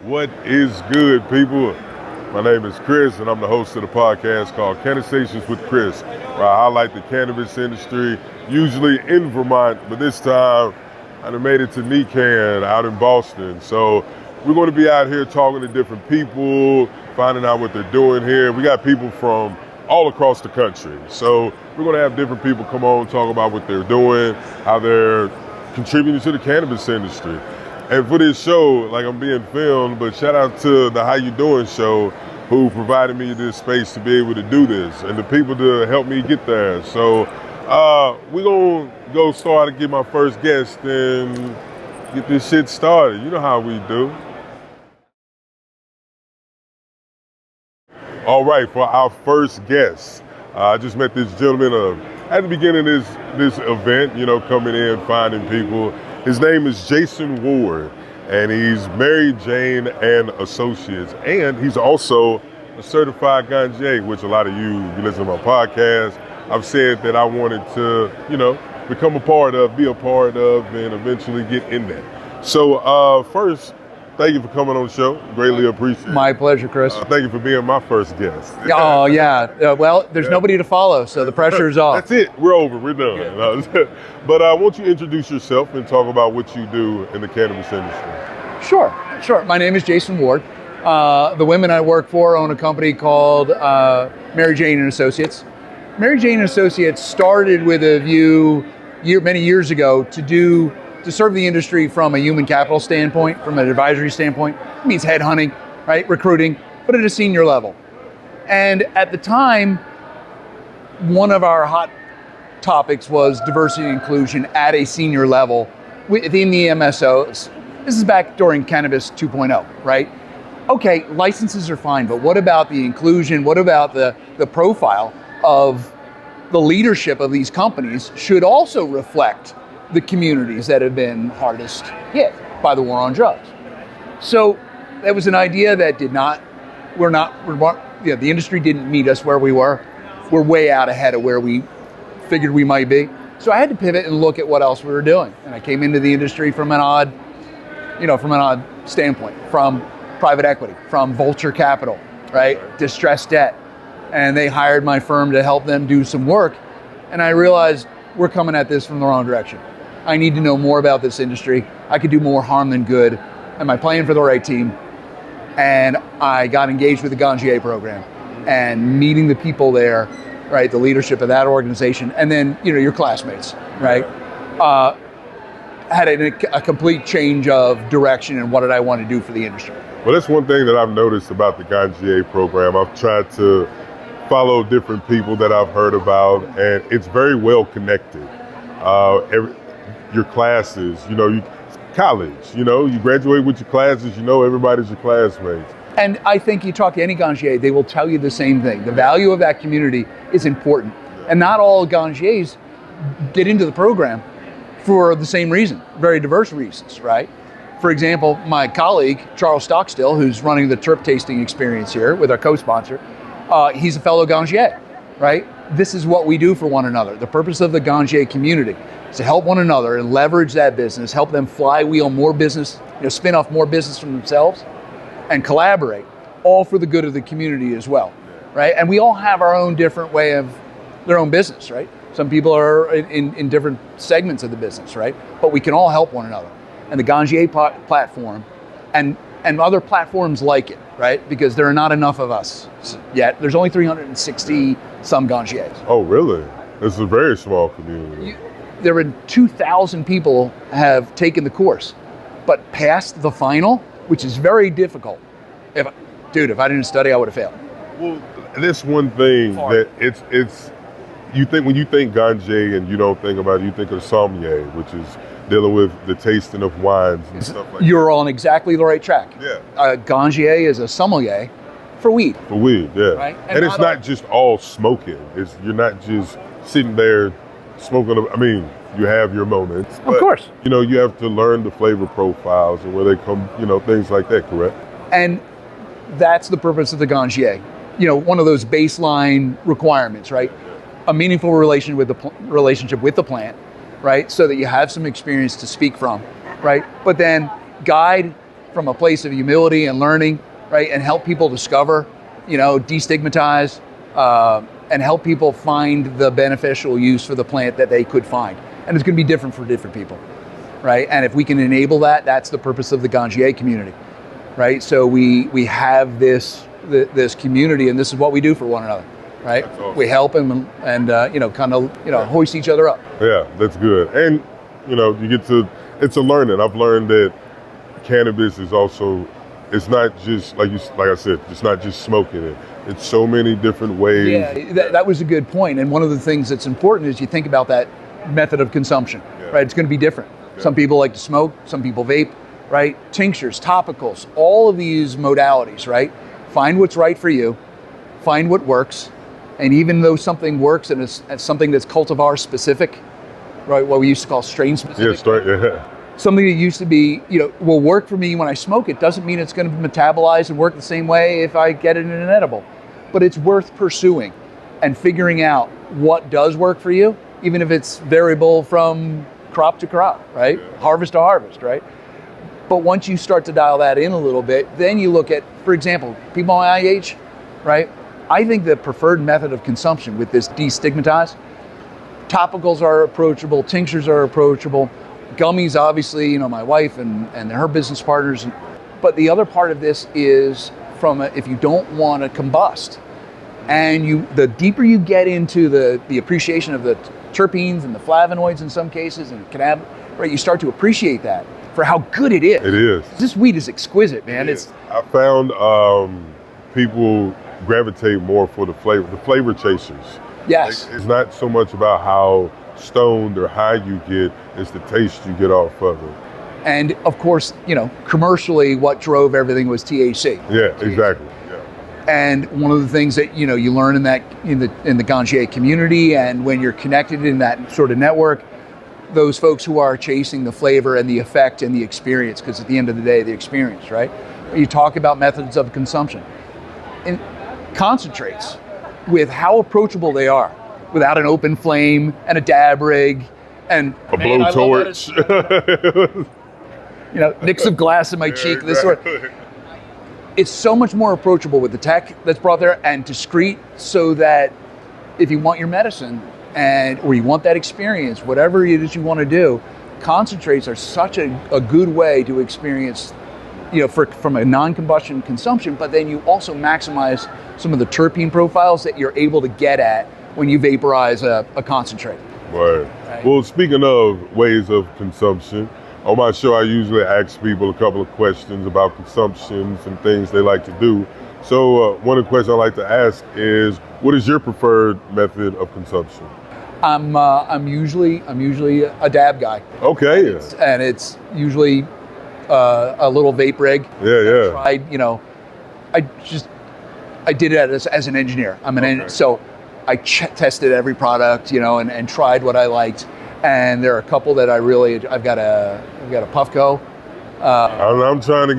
What is good, people? My name is Kris, and I'm the host of the podcast called Cannasations with Kris, where I highlight the cannabis industry, usually in Vermont, but this time I done made it to NECANN out in Boston. So we're going to be out here talking to different people, finding out what they're doing here. We got people from all across the country. So we're going to have different people come on, talk about what they're doing, how they're contributing to the cannabis industry. And for this show, like I'm being filmed, but shout out to the How You Doing show who provided me this space to be able to do this and the people to help me get there. So we're going to go start and get my first guest and get this shit started. You know how we do. All right, for our first guest, I just met this gentleman at the beginning of this event, you know, coming in, finding people. His name is Jason Ward, and he's Mary Jane and Associates, and he's also a certified Gangier, which a lot of you listen to my podcast. I've said that I wanted to, you know, become a part of, be a part of, and eventually get in that. So first, thank you for coming on the show. Greatly appreciate it. My pleasure, Kris. Thank you for being my first guest. Oh, yeah. Well, there's nobody to follow, so the pressure's off. That's it. We're over. We're done. Yeah. But won't you introduce yourself and talk about what you do in the cannabis industry? Sure. My name is Jason Ward. The women I work for own a company called Mary Jane and Associates. Mary Jane and Associates started with a view many years ago to serve the industry from a human capital standpoint, from an advisory standpoint. It means headhunting, right? Recruiting, but at a senior level. And at the time, one of our hot topics was diversity and inclusion at a senior level within the MSOs. This is back during Cannabis 2.0, right? Okay, licenses are fine, but what about the inclusion? What about the profile of the leadership of these companies should also reflect the communities that have been hardest hit by the war on drugs. So that was an idea that the industry didn't meet us where we were. We're way out ahead of where we figured we might be. So I had to pivot and look at what else we were doing. And I came into the industry from an odd standpoint, from private equity, from vulture capital, right? Distressed debt. And they hired my firm to help them do some work. And I realized we're coming at this from the wrong direction. I need to know more about this industry. I could do more harm than good. Am I playing for the right team? And I got engaged with the Gangier program and meeting the people there, right? The leadership of that organization. And then, your classmates, right? Had a complete change of direction and what did I want to do for the industry. Well, that's one thing that I've noticed about the Gangier program. I've tried to follow different people that I've heard about, and it's very well connected. Your classes, college, you graduate with your classes, everybody's your classmates. And I think you talk to any Gangier, they will tell you the same thing. The value of that community is important. And not all Gangiers get into the program for the same reason, very diverse reasons, right? For example, my colleague, Charles Stockstill, who's running the Terp tasting experience here with our co-sponsor, he's a fellow Gangier, right? This is what we do for one another. The purpose of the Gangier community is to help one another and leverage that business, help them flywheel more business, spin off more business from themselves and collaborate, all for the good of the community as well, right? And we all have our own different way of their own business, right? Some people are in different segments of the business, right? But we can all help one another. And the Gangier platform and other platforms like it, right? Because there are not enough of us yet. There's only 360 some Gangiers. Oh, really? It's a very small community. There were 2,000 people have taken the course, but passed the final, which is very difficult. If I didn't study, I would have failed. Well, that's one thing that it's. You think when you think Gangier and you don't think about it, you think of sommelier, which is dealing with the tasting of wines and stuff like that. You're on exactly the right track. Yeah. Gangier is a sommelier for weed. For weed, yeah. Right? And it's not just all smoking. You're not just sitting there smoking. You have your moments. Of course. You have to learn the flavor profiles and where they come, things like that, correct? And that's the purpose of the Gangier. One of those baseline requirements, right? A meaningful relationship with the plant, right? So that you have some experience to speak from, right? But then guide from a place of humility and learning, right? And help people discover, destigmatize, and help people find the beneficial use for the plant that they could find. And it's going to be different for different people, right? And if we can enable that, that's the purpose of the Gangier community, right? So we have this community, and this is what we do for one another, right? Awesome. We help them and hoist each other up. Yeah, that's good. And it's a learning. I've learned that cannabis is also, it's not just like I said, it's not just smoking it. It's so many different ways. Yeah, that was a good point. And one of the things that's important is you think about that method of consumption, right? It's going to be different. Yeah. Some people like to smoke, some people vape, right? Tinctures, topicals, all of these modalities, right? Find what's right for you, find what works, and even though something works and it's something that's cultivar specific, right? What we used to call strain specific. Yeah. Something that used to be, will work for me when I smoke it doesn't mean it's going to metabolize and work the same way if I get it in an edible. But it's worth pursuing and figuring out what does work for you, even if it's variable from crop to crop, right? Yeah. Harvest to harvest, right? But once you start to dial that in a little bit, then you look at, for example, people my age, right? I think the preferred method of consumption with this destigmatized, topicals are approachable, tinctures are approachable, gummies, obviously, my wife and her business partners. But the other part of this is if you don't want to combust, and the deeper you get into the appreciation of the terpenes and the flavonoids in some cases and cannabis, right, you start to appreciate that for how good it is. It is. This weed is exquisite, man. I found people gravitate more for the flavor chasers. Yes. It's not so much about how stoned or high you get, it's the taste you get off of it. And of course, commercially what drove everything was THC. Yeah, exactly. Yeah. And one of the things that you learn in the Gangier community, and when you're connected in that sort of network, those folks who are chasing the flavor and the effect and the experience, because at the end of the day, the experience, right? You talk about methods of consumption. And concentrates with how approachable they are, without an open flame and a dab rig and a blowtorch. Nicks of glass in my cheek, this sort. It's so much more approachable with the tech that's brought there and discreet, so that if you want your medicine or you want that experience, whatever it is you want to do, concentrates are such a good way to experience, from a non-combustion consumption, but then you also maximize some of the terpene profiles that you're able to get at when you vaporize a concentrate. Right. Well, speaking of ways of consumption, on my show I usually ask people a couple of questions about consumptions and things they like to do. So one of the questions I like to ask is, what is your preferred method of consumption? I'm usually a dab guy. Okay. And it's usually a little vape rig. Yeah. I tried, I did it as an engineer. I'm an engineer, so I tested every product, and tried what I liked. And there are a couple that I've got a Puffco. I'm trying to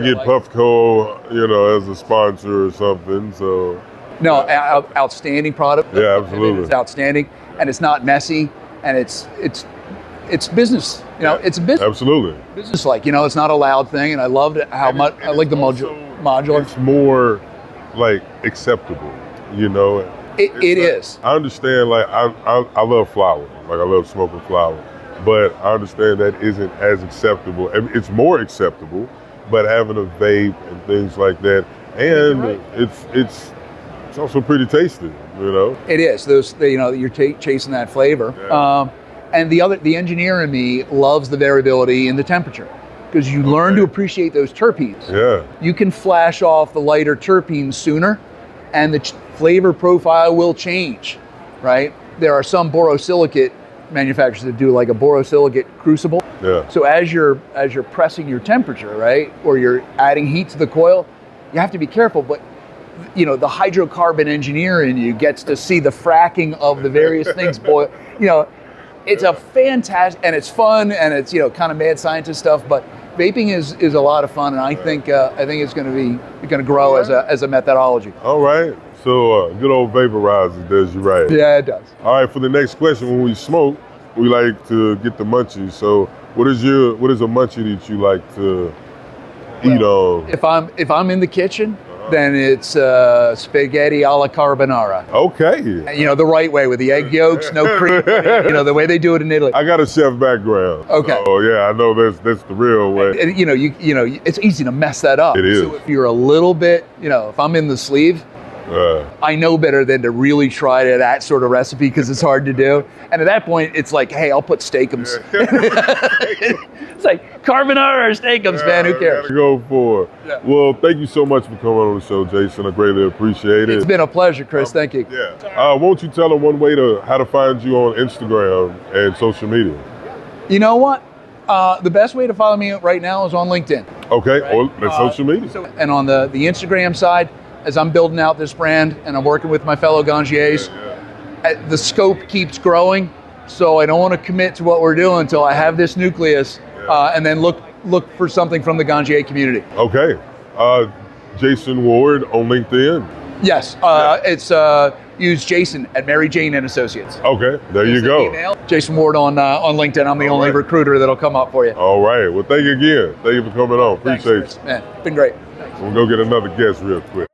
get Puffco, as a sponsor or something. So. No, outstanding product. Yeah, absolutely. It's outstanding, and it's not messy, and it's business. It's a business. Absolutely. Business-like. It's not a loud thing, and I loved it. I like the modular. It's more like acceptable. It is. I understand. Like I love flower. Like I love smoking flower, but I understand that isn't as acceptable. It's more acceptable, but having a vape and things like that, and it's also pretty tasty. It is. You're chasing that flavor. Yeah. And the engineer in me loves the variability in the temperature, because you learn to appreciate those terpenes. Yeah. You can flash off the lighter terpenes sooner, and the flavor profile will change, right? There are some borosilicate manufacturers that do like a borosilicate crucible. Yeah. So as you're pressing your temperature, right, or you're adding heat to the coil, you have to be careful. But the hydrocarbon engineer in you gets to see the fracking of the various things boil. It's a fantastic, and it's fun, and it's kind of mad scientist stuff. But vaping is a lot of fun, and I think it's going to grow as a methodology. All right. So good old vaporizer does you right. Yeah, it does. All right. For the next question, when we smoke, we like to get the munchies. So what is a munchie that you like to eat on? If I'm in the kitchen, then it's spaghetti alla carbonara. Okay. You know, the right way with the egg yolks, no cream. You know, the way they do it in Italy. I got a chef background. Okay. Oh yeah, I know that's the real way. And, you know, it's easy to mess that up. It is. So if you're a little bit, you know, if I'm in the sleeve, I know better than to really try that sort of recipe because it's hard to do. And at that point, it's like, hey, I'll put steakums. It's like carbonara or steakums, man. Who cares? Gotta go for it. Yeah. Well, thank you so much for coming on the show, Jason. I greatly appreciate it. It's been a pleasure, Kris. Thank you. Yeah. Won't you tell them one way how to find you on Instagram and social media? You know what? The best way to follow me right now is on LinkedIn. Okay. Or that's social media. And on the Instagram side, as I'm building out this brand and I'm working with my fellow Gangiers, the scope keeps growing. So I don't want to commit to what we're doing until I have this nucleus and then look for something from the Gangier community. Okay. Jason Ward on LinkedIn. Yes. It's use Jason at Mary Jane and Associates. Okay. There you go. Email. Jason Ward on LinkedIn. I'm the only recruiter that'll come up for you. All right. Well, thank you again. Thank you for coming on. Appreciate it. Man, it's been great. We'll go get another guest real quick.